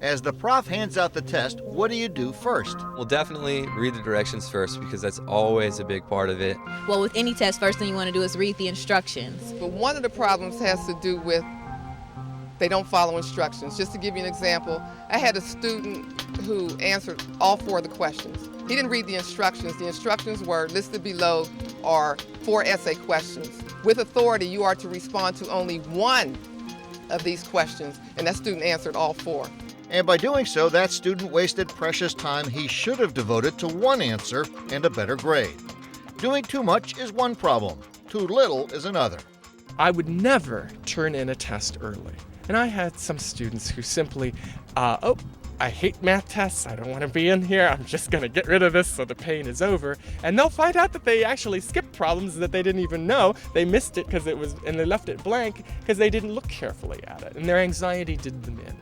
As the prof hands out the test, what do you do first? We'll definitely read the directions first because that's always a big part of it. Well, with any test, first thing you want to do is read the instructions. But one of the problems has to do with they don't follow instructions. Just to give you an example, I had a student who answered all 4 of the questions. He didn't read the instructions. The instructions were listed below are 4 essay questions. With authority, you are to respond to only one of these questions, and that student answered all 4. And by doing so, that student wasted precious time he should have devoted to one answer and a better grade. Doing too much is one problem. Too little is another. I would never turn in a test early. And I had some students who simply, I hate math tests, I don't want to be in here, I'm just going to get rid of this so the pain is over. And they'll find out that they actually skipped problems that they didn't even know. They missed it and they left it blank because they didn't look carefully at it. And their anxiety did them in.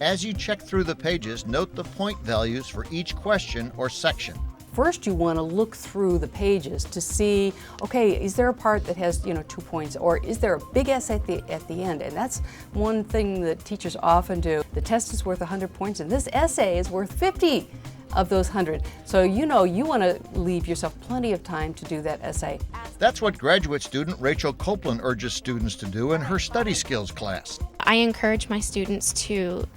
As you check through the pages, note the point values for each question or section. First, you want to look through the pages to see, okay, is there a part that has 2 points, or is there a big essay at the end? And that's one thing that teachers often do. The test is worth 100 points, and this essay is worth 50 of those 100. So you want to leave yourself plenty of time to do that essay. That's what graduate student Rachel Copeland urges students to do in her study skills class. I encourage my students to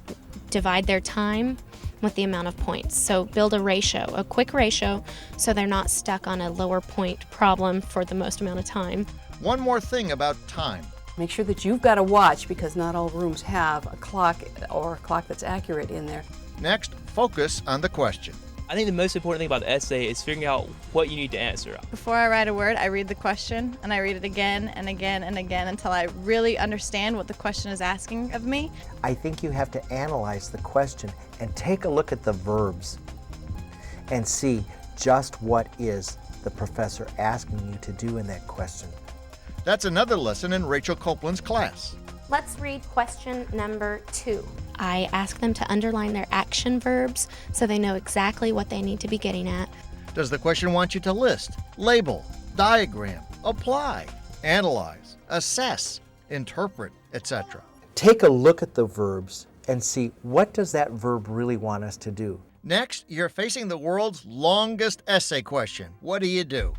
divide their time with the amount of points. So build a ratio, a quick ratio, so they're not stuck on a lower point problem for the most amount of time. One more thing about time. Make sure that you've got a watch, because not all rooms have a clock or a clock that's accurate in there. Next, focus on the question. I think the most important thing about the essay is figuring out what you need to answer. Before I write a word, I read the question, and I read it again and again and again until I really understand what the question is asking of me. I think you have to analyze the question and take a look at the verbs and see just what is the professor asking you to do in that question. That's another lesson in Rachel Copeland's class. Let's read question number 2. I ask them to underline their action verbs so they know exactly what they need to be getting at. Does the question want you to list, label, diagram, apply, analyze, assess, interpret, etc.? Take a look at the verbs and see what does that verb really want us to do. Next, you're facing the world's longest essay question. What do?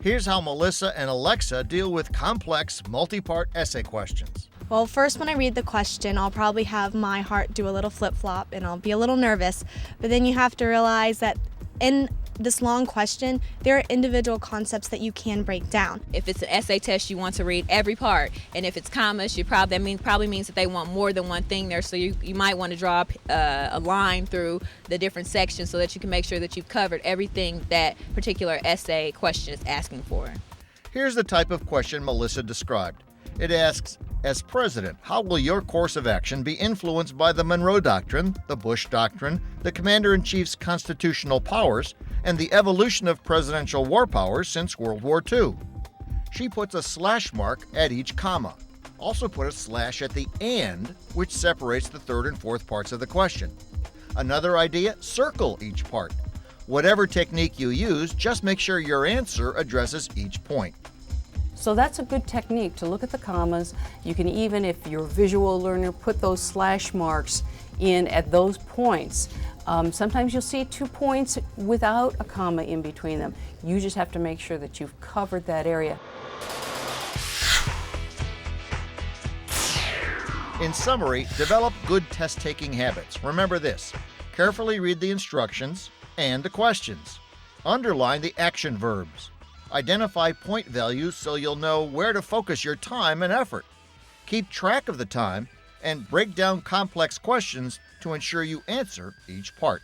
Here's how Melissa and Alexa deal with complex, multi-part essay questions. Well, first when I read the question, I'll probably have my heart do a little flip-flop and I'll be a little nervous. But then you have to realize that in this long question, there are individual concepts that you can break down. If it's an essay test, you want to read every part. And if it's commas, probably means that they want more than one thing there. So you might want to draw a line through the different sections so that you can make sure that you've covered everything that particular essay question is asking for. Here's the type of question Melissa described. It asks, as president, how will your course of action be influenced by the Monroe Doctrine, the Bush Doctrine, the Commander-in-Chief's constitutional powers, and the evolution of presidential war powers since World War II? She puts a slash mark at each comma. Also put a slash at the and, which separates the third and fourth parts of the question. Another idea, circle each part. Whatever technique you use, just make sure your answer addresses each point. So that's a good technique to look at the commas. You can even, if you're a visual learner, put those slash marks in at those points. Sometimes you'll see 2 points without a comma in between them. You just have to make sure that you've covered that area. In summary, develop good test-taking habits. Remember this: carefully read the instructions and the questions. Underline the action verbs. Identify point values so you'll know where to focus your time and effort. Keep track of the time and break down complex questions to ensure you answer each part.